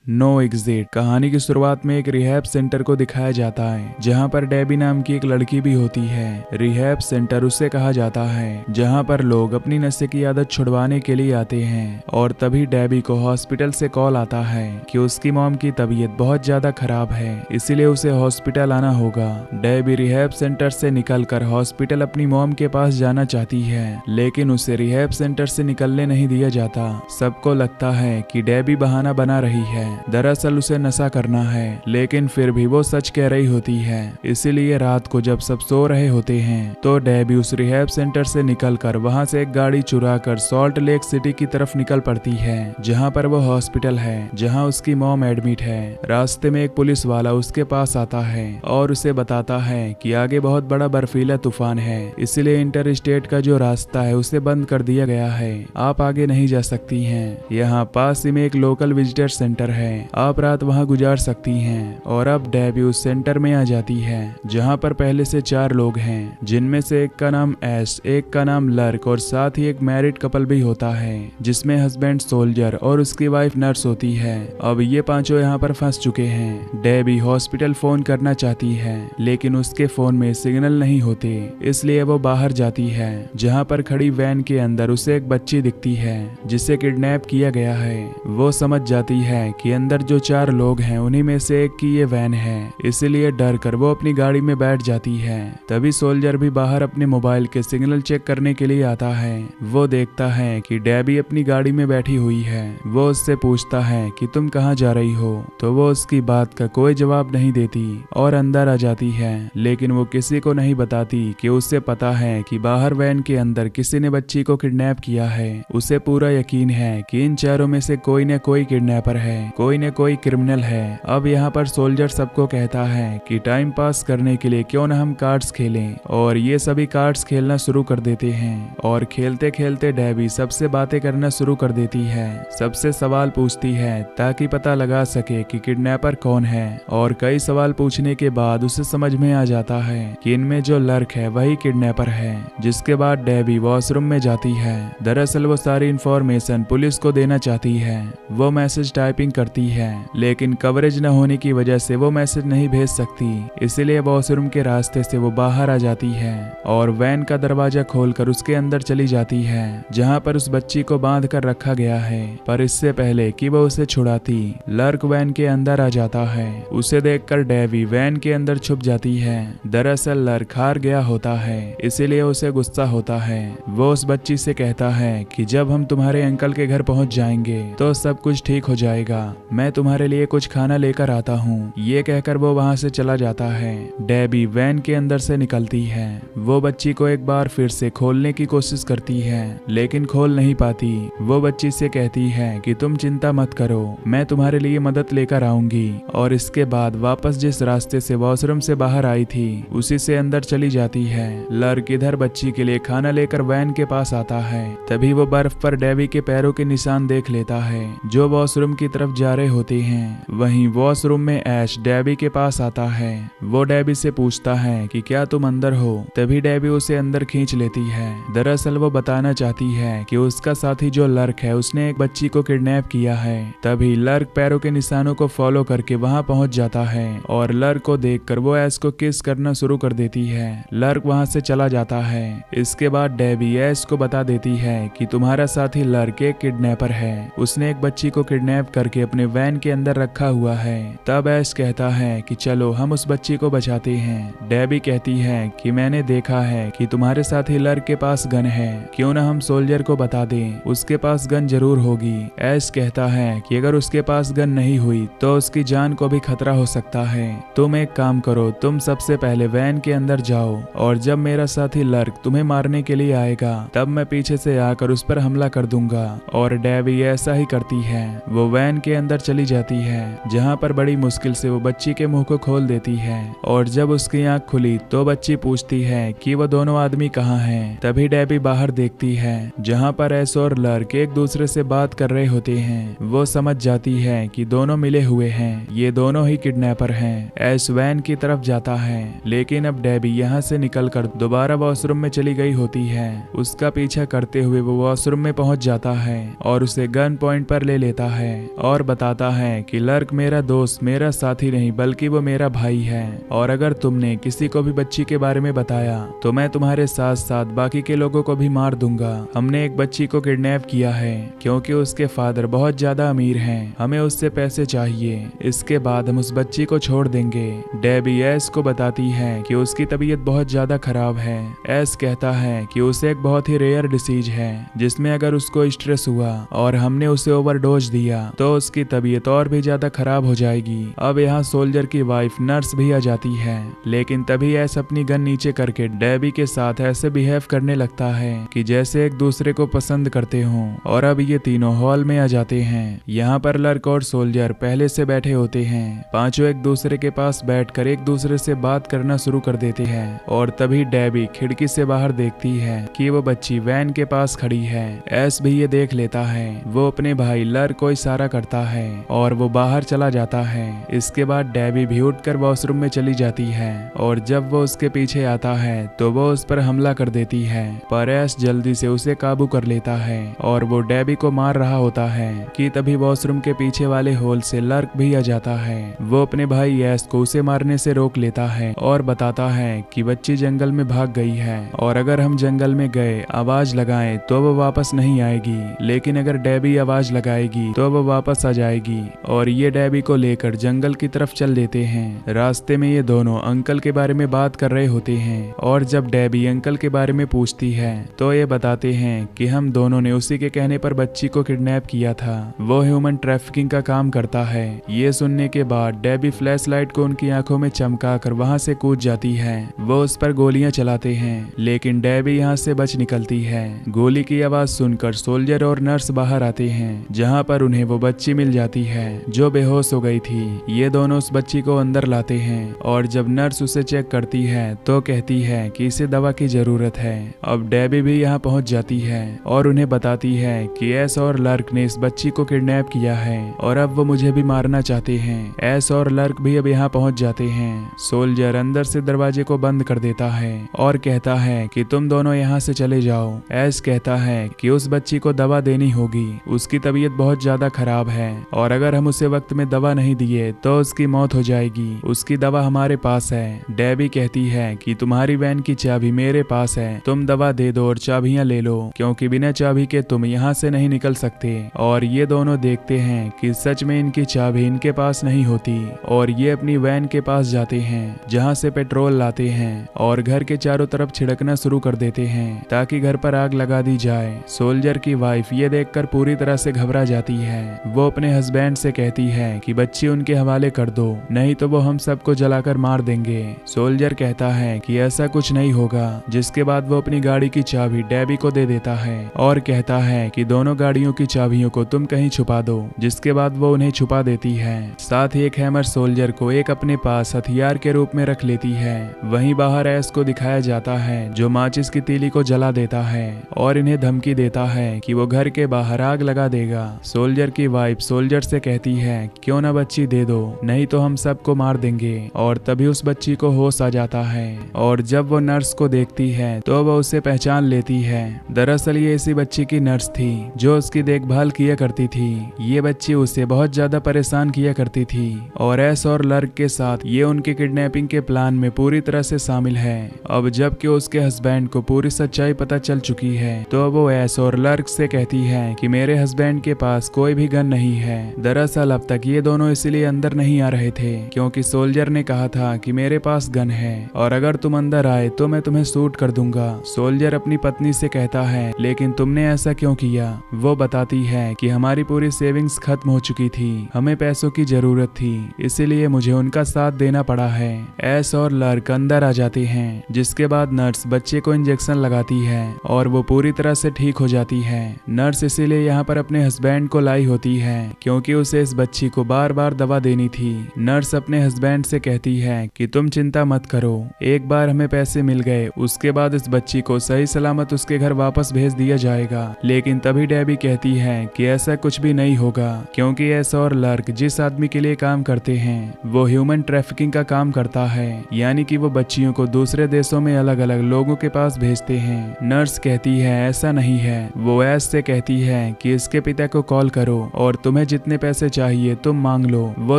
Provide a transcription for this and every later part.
No exit कहानी की शुरुआत में एक रिहैब सेंटर को दिखाया जाता है जहां पर डेबी नाम की एक लड़की भी होती है। रिहैब सेंटर उसे कहा जाता है जहां पर लोग अपनी नशे की आदत छुड़वाने के लिए आते हैं। और तभी डेबी को हॉस्पिटल से कॉल आता है कि उसकी मॉम की तबीयत बहुत ज्यादा खराब है, इसीलिए उसे हॉस्पिटल आना होगा। डेबी रिहैब सेंटर से निकलकर हॉस्पिटल अपनी मॉम के पास जाना चाहती है, लेकिन उसे रिहैब सेंटर से निकलने नहीं दिया जाता। सबको लगता है कि डेबी बहाना बना रही है, दरअसल उसे नशा करना है, लेकिन फिर भी वो सच कह रही होती है। इसीलिए रात को जब सब सो रहे होते हैं तो डेबी उस रिहैब सेंटर से निकलकर वहां से एक गाड़ी चुराकर सॉल्ट लेक सिटी की तरफ निकल पड़ती है, जहां पर वो हॉस्पिटल है जहां उसकी मॉम एडमिट है। रास्ते में एक पुलिस वाला उसके पास आता है और उसे बताता है कि आगे बहुत बड़ा बर्फीला तूफान है, इसलिए इंटर स्टेट का जो रास्ता है उसे बंद कर दिया गया है, आप आगे नहीं जा सकती हैं। यहाँ पास ही में एक लोकल विजिटर सेंटर है, आप रात वहां गुजार सकती हैं। और अब डेबी उस सेंटर में आ जाती है जहां पर पहले से 4 लोग हैं, जिनमें से एक का नाम एश, एक का नाम लर्क और साथ ही एक मैरिड कपल भी होता है जिसमें हस्बैंड सोल्जर और उसकी वाइफ नर्स होती है। अब ये पांचों यहाँ पर फंस चुके हैं। डेबी हॉस्पिटल फोन करना चाहती है लेकिन उसके फोन में सिग्नल नहीं होते, इसलिए वो बाहर जाती है जहाँ पर खड़ी वैन के अंदर उसे एक बच्ची दिखती है जिसे किडनैप किया गया है। वो समझ जाती है कि अंदर जो 4 लोग हैं उन्हीं में से एक की ये वैन है, इसलिए डर कर वो अपनी गाड़ी में बैठ जाती है। तभी सोल्जर भी बाहर अपने मोबाइल के सिग्नल चेक करने के लिए आता है। वो देखता है कि डेबी अपनी गाड़ी में बैठी हुई है। वो उससे पूछता है कि तुम कहाँ जा रही हो, तो वो उसकी बात का कोई जवाब नहीं देती और अंदर आ जाती है, लेकिन वो किसी को नहीं बताती कि उसे पता है कि बाहर वैन के अंदर किसी ने बच्ची को किडनैप किया है। उसे पूरा यकीन है कि इन चारों में से कोई न कोई किडनैपर है, कोई न कोई क्रिमिनल है। अब यहाँ पर सोल्जर सबको कहता है कि टाइम पास करने के लिए क्यों न हम कार्ड्स खेलें, और ये सभी कार्ड्स खेलना शुरू कर देते हैं। और खेलते खेलते डेबी सबसे बातें करना शुरू कर देती है, सबसे सवाल पूछती है ताकि पता लगा सके कि किडनैपर कौन है। और कई सवाल पूछने के बाद उसे समझ में आ जाता है कि इनमें जो लर्क है वही किडनैपर है। जिसके बाद डेबी वॉशरूम में जाती है। दरअसल वो सारी इंफॉर्मेशन पुलिस को देना चाहती है। वो मैसेज टाइपिंग करती है लेकिन कवरेज न होने की वजह से वो मैसेज नहीं भेज सकती, इसलिए वॉशरूम के रास्ते से वो बाहर आ जाती है और वैन का दरवाजा खोलकर उसके अंदर चली जाती है जहां पर उस बच्ची को बांध कर रखा गया है। पर इससे पहले कि वो उसे छुड़ाती, लर्क वैन के अंदर आ जाता है। उसे देखकर डेबी वैन के अंदर छुप जाती है। दरअसल लर्क हार गया होता है, इसीलिए उसे गुस्सा होता है। वो उस बच्ची से कहता है कि जब हम तुम्हारे अंकल के घर पहुंच जाएंगे तो सब कुछ ठीक हो जाएगा, मैं तुम्हारे लिए कुछ खाना लेकर आता हूँ। ये कहकर वो वहाँ से चला जाता है। डेबी वैन के अंदर से निकलती है। वो बच्ची को एक बार फिर से खोलने की कोशिश करती है लेकिन खोल नहीं पाती। वो बच्ची से कहती है कि तुम चिंता मत करो, मैं तुम्हारे लिए मदद लेकर आऊंगी। और इसके बाद वापस जिस रास्ते से वॉशरूम से बाहर आई थी उसी से अंदर चली जाती है। लर्क इधर बच्ची के लिए खाना लेकर वैन के पास आता है। तभी वो बर्फ पर डेबी के पैरों के निशान देख लेता है जो वॉशरूम की तरफ जा रहे होते हैं। वहीं वॉशरूम में ऐश डेबी के पास आता है। वो डेबी से पूछता है कि क्या तुम अंदर हो। तभी डेबी उसे अंदर खींच लेती है। दरअसल वो बताना चाहती है कि उसका साथी जो लर्क है उसने एक बच्ची को किडनैप किया है। तभी लर्क पैरों के निशानों को फॉलो करके वहां पहुंच जाता है और लर्क को देखकर वो ऐश को किस करना शुरू कर देती है। लर्क वहां से चला जाता है। इसके बाद डेबी ऐश को बता देती है कि तुम्हारा साथी लर्क एक किडनैपर है, उसने एक बच्ची को किडनैप करके अपने वैन के अंदर रखा हुआ है। तब ऐश कहता है कि चलो हम उस बच्ची को बचाते हैं। डेबी कहती है कि मैंने देखा है कि तुम्हारे साथी लर्क के पास गन है, क्यों ना हम सोल्जर को बता दें, उसके पास गन जरूर होगी। ऐश कहता है कि अगर उसके पास गन नहीं हुई तो उसकी जान को भी खतरा हो सकता है। तुम एक काम करो, तुम सबसे पहले वैन के अंदर जाओ और जब मेरा साथी लर्क तुम्हें मारने के लिए आएगा तब मैं पीछे से आकर उस पर हमला कर दूंगा। और डेबी ऐसा ही करती है। वो वैन के अंदर चली जाती है जहां पर बड़ी मुश्किल से वो बच्ची के मुंह को खोल देती है। और जब उसकी आंख खुली तो बच्ची पूछती है कि वो दोनों आदमी कहाँ हैं। तभी डेबी बाहर देखती है जहां पर ऐश और लर्क एक दूसरे से बात कर रहे होते हैं। वो समझ जाती है कि दोनों मिले हुए हैं, ये दोनों ही किडनैपर हैं। ऐश वैन की तरफ जाता है लेकिन अब डेबी यहाँ से निकलकर दोबारा वॉशरूम में चली गई होती है। उसका पीछा करते हुए वो वॉशरूम में पहुंच जाता है और उसे गन पॉइंट पर ले लेता है और और बताता है कि लर्क मेरा दोस्त, मेरा साथी नहीं बल्कि वो मेरा भाई है, और अगर तुमने किसी को भी बच्ची के बारे में बताया तो मैं तुम्हारे साथ साथ बाकी के लोगों को भी मार दूंगा। हमने एक बच्ची को किडनैप किया है क्योंकि उसके फादर बहुत ज्यादा अमीर हैं, हमें उससे पैसे चाहिए, इसके बाद हम उस बच्ची को छोड़ देंगे। डेबी एस को बताती है कि उसकी तबीयत बहुत ज्यादा खराब है। एस कहता है कि उसे एक बहुत ही रेयर डिसीज है जिसमें अगर उसको स्ट्रेस हुआ और हमने उसे ओवरडोज दिया तो उसकी तबीयत और भी ज्यादा खराब हो जाएगी। अब यहाँ सोल्जर की वाइफ नर्स भी आ जाती है, लेकिन तभी एस अपनी गन नीचे करके डेबी के साथ ऐसे बिहेव करने लगता है कि जैसे एक दूसरे को पसंद करते हों। और अब ये तीनों हॉल में आ जाते हैं। यहाँ पर लर्क और सोल्जर पहले से बैठे होते हैं। पांचों एक दूसरे के पास बैठकर एक दूसरे से बात करना शुरू कर देते हैं। और तभी डेबी खिड़की से बाहर देखती है कि वो बच्ची वैन के पास खड़ी है। एस भी ये देख लेता है। वो अपने भाई लर्क को इशारा करता है और वो बाहर चला जाता है। इसके बाद डेबी भी उठकर वॉशरूम में चली जाती है और जब वो उसके पीछे आता है तो वो उस पर हमला कर देती है, पर एस जल्दी से उसे काबू कर लेता है और वो डेबी को मार रहा होता है कि तभी वॉशरूम के पीछे वाले होल से लर्क भी आ जाता है। वो अपने भाई एस को उसे मारने से रोक लेता है और बताता है कि बच्ची जंगल में भाग गई है और अगर हम जंगल में गए आवाज लगाएं तो वो वापस नहीं आएगी, लेकिन अगर डेबी आवाज लगाएगी तो वो वापस आ जाएगी। और ये डेबी को लेकर जंगल की तरफ चल देते हैं। रास्ते में ये दोनों अंकल के बारे में बात कर रहे होते हैं और जब डेबी अंकल के बारे में पूछती है तो ये बताते हैं कि हम दोनों ने उसी के कहने पर बच्ची को किडनैप किया था, वो ह्यूमन ट्रैफिकिंग का काम करता है। ये सुनने के बाद डेबी फ्लैश लाइट को उनकी आंखों में चमका कर वहाँ से कूद जाती है। वो उस पर गोलियां चलाते हैं, लेकिन डेबी यहाँ से बच निकलती है। गोली की आवाज सुनकर सोल्जर और नर्स बाहर आते हैं, जहाँ पर उन्हें वो बच्ची मिल जाती है जो बेहोश हो गई थी। ये दोनों उस बच्ची को अंदर लाते हैं और जब नर्स उसे चेक करती है तो कहती है कि इसे दवा की जरूरत है। अब डेबी भी यहाँ पहुँच जाती है और उन्हें बताती है कि एस और लर्क ने इस बच्ची को किडनैप किया है और अब वो मुझे भी मारना चाहते हैं। एस और लर्क भी अब यहाँ पहुँच जाते हैं। सोल्जर अंदर से दरवाजे को बंद कर देता है और कहता है कि तुम दोनों यहाँ से चले जाओ। एस कहता है कि उस बच्ची को दवा देनी होगी, उसकी तबीयत बहुत ज्यादा खराब है और अगर हम उसे वक्त में दवा नहीं दिए तो उसकी मौत हो जाएगी, उसकी दवा हमारे पास है। डेबी कहती है कि तुम्हारी वैन की चाबी मेरे पास है, तुम दवा दे दो और चाबियां ले लो, क्योंकि बिना चाबी के तुम यहाँ से नहीं निकल सकते। और ये दोनों देखते हैं कि सच में इनकी चाबी इनके पास नहीं होती और ये अपनी वैन के पास जाते हैं, जहाँ से पेट्रोल लाते हैं और घर के चारों तरफ छिड़कना शुरू कर देते हैं ताकि घर पर आग लगा दी जाए। सोल्जर की वाइफ ये देखकर पूरी तरह से घबरा जाती है। वो अपने हस्बैंड से कहती है कि बच्ची उनके हवाले कर दो, नहीं तो वो हम सबको जलाकर मार देंगे। सोल्जर कहता है कि ऐसा कुछ नहीं होगा, जिसके बाद वो अपनी गाड़ी की चाबी डेबी को दे देता है और कहता है कि दोनों गाड़ियों की चाबियों को तुम कहीं छुपा दो, जिसके बाद वो उन्हें छुपा देती है। साथ ही एक हैमर सोल्जर को एक अपने पास हथियार के रूप में रख लेती है। वहीं बाहर एस को दिखाया जाता है जो माचिस की तीली को जला देता है और इन्हें धमकी देता है कि वो घर के बाहर आग लगा देगा। सोल्जर की वाइफ सोल्जर से कहती है क्यों ना बच्ची दे दो, नहीं तो हम सबको मार देंगे। और तभी उस बच्ची को होश आ जाता है और जब वो नर्स को देखती है तो वो उसे पहचान लेती है। दरअसल ये इसी बच्ची की नर्स थी जो उसकी देखभाल किया करती थी। ये बच्ची उसे बहुत ज्यादा परेशान किया करती थी और एस और लर्क के साथ ये उनके किडनैपिंग के प्लान में पूरी तरह से शामिल है। अब जबकि उसके हस्बैंड को पूरी सच्चाई पता चल चुकी है तो वो एस और लर्क से कहती है कि मेरे हस्बैंड के पास कोई भी गन नहीं है। दरअसल अब तक ये दोनों इसलिए अंदर नहीं आ रहे थे क्योंकि सोल्जर ने कहा था कि मेरे पास गन है और अगर तुम अंदर आए तो मैं तुम्हें शूट कर दूंगा। सोल्जर अपनी पत्नी से कहता है लेकिन तुमने ऐसा क्यों किया? वो बताती है कि हमारी पूरी सेविंग्स खत्म हो चुकी थी, हमें पैसों की जरूरत थी, इसीलिए मुझे उनका साथ देना पड़ा है। एस और लर्क अंदर आ जाते हैं, जिसके बाद नर्स बच्चे को इंजेक्शन लगाती है और वो पूरी तरह से ठीक हो जाती है। नर्स इसीलिए यहाँ पर अपने हस्बैंड को लाई होती है क्योंकि उसे इस बच्ची को बार बार दवा देनी थी। नर्स अपने हस्बैंड से कहती है कि तुम चिंता मत करो, एक बार हमें पैसे मिल गए उसके बाद इस बच्ची को सही सलामत उसके घर वापस भेज दिया जाएगा। लेकिन तभी डेबी कहती है कि ऐसा कुछ भी नहीं होगा क्योंकि एस और लर्क जिस आदमी के लिए काम करते हैं वो ह्यूमन ट्रैफिकिंग का काम करता है, यानी कि वो बच्चियों को दूसरे देशों में अलग अलग लोगों के पास भेजते हैं। नर्स कहती है ऐसा नहीं है। वो एस से कहती है कि इसके पिता को कॉल करो और तुम तुम्हें जितने पैसे चाहिए तुम मांग लो, वो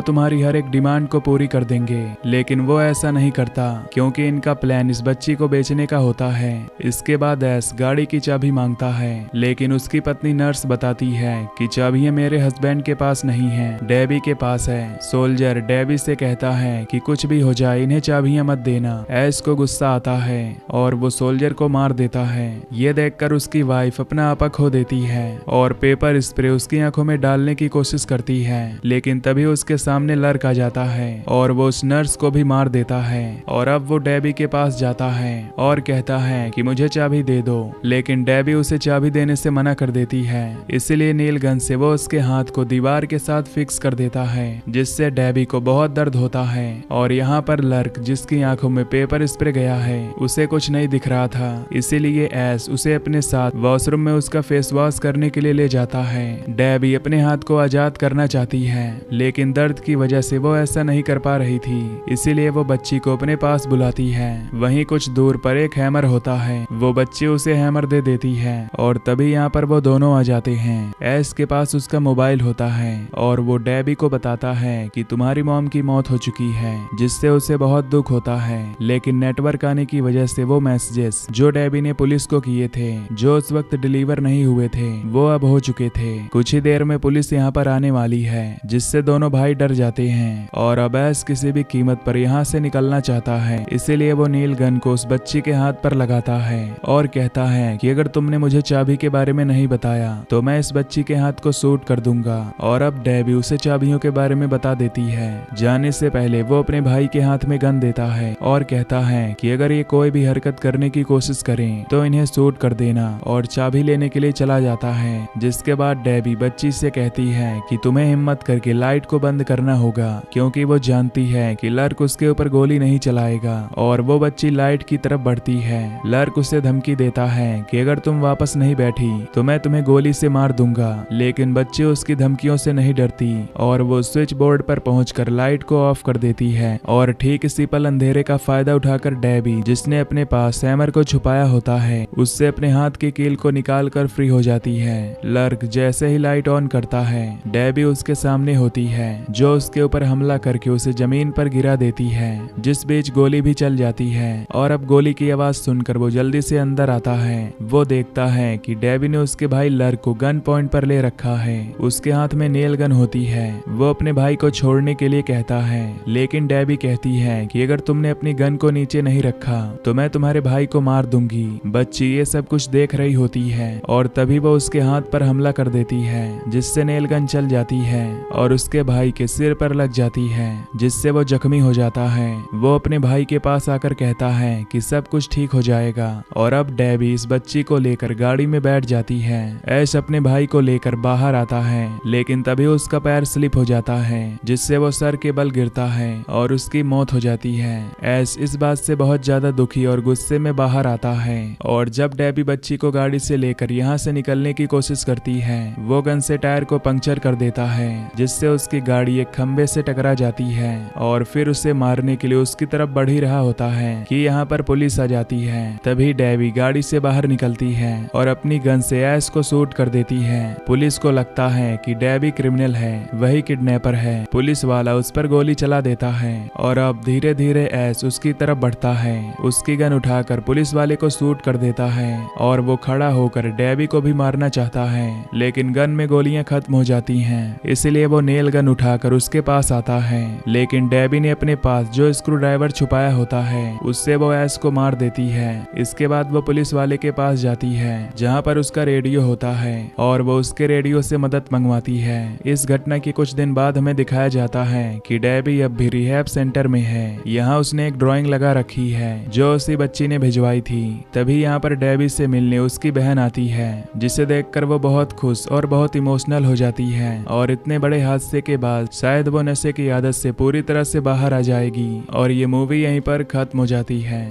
तुम्हारी हर एक डिमांड को पूरी कर देंगे। लेकिन वो ऐसा नहीं करता क्योंकि इनका प्लान इस बच्ची को बेचने का होता है। इसके बाद एस गाड़ी की चाबी मांगता है, लेकिन उसकी पत्नी नर्स बताती है कि चाबियां मेरे हस्बैंड के पास नहीं है, डेबी के पास है। सोल्जर डेबी से कहता है कि कुछ भी हो जाए इन्हें चाबियां मत देना। एस को गुस्सा आता है और वो सोल्जर को मार देता है। ये देखकर उसकी वाइफ अपना आपा खो देती है और पेपर स्प्रे उसकी आंखों में डालने की कोशिश करती है, लेकिन तभी उसके सामने लर्क आ जाता है और वो उस नर्स को भी मार देता है। और अब वो डेबी के पास जाता है और कहता है कि मुझे चाबी दे दो, लेकिन डेबी उसे चाबी देने से मना कर देती है। इसलिए नील गन से वो उसके हाथ को दीवार के साथ फिक्स कर देता है, जिससे डेबी को बहुत दर्द होता है। और यहाँ पर लर्क जिसकी आंखों में पेपर स्प्रे गया है उसे कुछ नहीं दिख रहा था, इसीलिए एस उसे अपने साथ वॉशरूम में उसका फेस वॉश करने के लिए ले जाता है। डेबी अपने हाथ को आजाद करना चाहती है, लेकिन दर्द की वजह से वो ऐसा नहीं कर पा रही थी, इसीलिए वो बच्ची को अपने पास बुलाती है। वहीं कुछ दूर पर एक हैमर होता है, वो बच्ची उसे हैमर दे देती है और तभी यहाँ पर वो दोनों आ जाते हैं। एस के पास उसका मोबाइल होता है और वो डेबी को बताता है कि तुम्हारी मॉम की मौत हो चुकी है, जिससे उसे बहुत दुख होता है। लेकिन नेटवर्क आने की वजह से वो मैसेजेस जो डेबी ने पुलिस को किए थे, जो उस वक्त डिलीवर नहीं हुए थे, वो अब हो चुके थे। कुछ ही देर में पुलिस यहाँ पर आने वाली है, जिससे दोनों भाई डर जाते हैं और अब एस किसी भी कीमत पर यहाँ से निकलना चाहता है। इसीलिए वो नील गन को उस बच्ची के हाथ पर लगाता है और कहता है कि अगर तुमने मुझे चाबी के बारे में नहीं बताया तो मैं इस बच्ची के हाथ को शूट कर दूंगा। और अब डेबी उसे चाबियों के बारे में बता देती है। जाने से पहले वो अपने भाई के हाथ में गन देता है और कहता है कि अगर ये कोई भी हरकत करने की कोशिश करें तो इन्हें शूट कर देना, और चाबी लेने के लिए चला जाता है। जिसके बाद डेबी बच्ची से कहती है कि तुम्हें हिम्मत करके लाइट को बंद करना होगा, क्योंकि वो जानती है कि लर्क उसके ऊपर गोली नहीं चलाएगा। और वो बच्ची लाइट की तरफ बढ़ती है। लर्क उसे धमकी देता है कि अगर तुम वापस नहीं बैठी तो मैं तुम्हें गोली से मार दूंगा, लेकिन बच्ची उसकी धमकियों से नहीं डरती और वो स्विच बोर्ड पर पहुंचकर लाइट को ऑफ कर देती है। और ठीक इसी पल अंधेरे का फायदा उठाकर डेबी, जिसने अपने पास हैमर को छुपाया होता है, उससे अपने हाथ की कील को निकाल कर फ्री हो जाती है। लर्क जैसे ही लाइट ऑन करता है, डेबी उसके सामने होती है, जो उसके ऊपर हमला करके उसे जमीन पर गिरा देती है, जिस बीच गोली भी चल जाती है। और अब गोली की आवाज सुनकर वो जल्दी से अंदर आता है। वो देखता है कि डेबी ने उसके भाई लर्क को गन पॉइंट पर ले रखा है, उसके हाथ में नेल गन होती है। वो अपने भाई को छोड़ने के लिए कहता है, लेकिन डेबी कहती है कि अगर तुमने अपनी गन को नीचे नहीं रखा तो मैं तुम्हारे भाई को मार दूंगी। बच्ची ये सब कुछ देख रही होती है और तभी वो उसके हाथ पर हमला कर देती है, जिससे नेल गन चल जाती है और उसके भाई के सिर पर लग जाती है, जिससे वो जख्मी हो जाता है। वो अपने भाई के पास आकर कहता है कि सब कुछ ठीक हो जाएगा। और अब डेबी इस बच्ची को लेकर गाड़ी में बैठ जाती है। ऐश अपने भाई को लेकर बाहर आता है, लेकिन तभी उसका पैर स्लिप हो जाता है, जिससे वो सर के बल गिरता है और उसकी मौत हो जाती है। ऐश इस बात से बहुत ज्यादा दुखी और गुस्से में बाहर आता है और जब डेबी बच्ची को गाड़ी से लेकर यहाँ से निकलने की कोशिश करती है, वो गन से टायर को पंक्चर कर देता है, जिससे उसकी गाड़ी एक खंबे से टकरा जाती है और फिर उसे मारने के लिए उसकी तरफ बढ़ ही रहा होता है कि यहाँ पर पुलिस आ जाती है। तभी डेबी गाड़ी से बाहर निकलती है और अपनी गन से ऐश को शूट कर देती है। पुलिस को लगता है कि डेबी क्रिमिनल है, वही किडनैपर है। पुलिस वाला उस पर गोली चला देता है और अब धीरे धीरे ऐश उसकी तरफ बढ़ता है। उसकी गन उठाकर पुलिस वाले को शूट कर देता है और वो खड़ा होकर डेबी को भी मारना चाहता है, लेकिन गन में गोलियां खत्म हो जाती हैं। इसलिए वो नेल गन उठाकर उसके पास आता है, लेकिन डेबी ने अपने पास जो स्क्रू ड्राइवर छुपाया होता है उससे वो ऐश को मार देती है। इसके बाद वो पुलिस वाले के पास जाती है, जहाँ पर उसका रेडियो होता है और वो उसके रेडियो से मदद मंगवाती है। इस घटना के कुछ दिन बाद हमें दिखाया जाता है कि डेबी अब भी रिहैब सेंटर में है। यहाँ उसने एक ड्राइंग लगा रखी है जो उसी बच्ची ने भिजवाई थी। तभी यहाँ पर डेबी से मिलने उसकी बहन आती है, जिसे देखकर वो बहुत खुश और बहुत इमोशनल हो जाती है और इतने बड़े हादसे के बाद शायद वो नशे की आदत से पूरी तरह से बाहर आ जाएगी। और ये मूवी यहीं पर खत्म हो जाती है।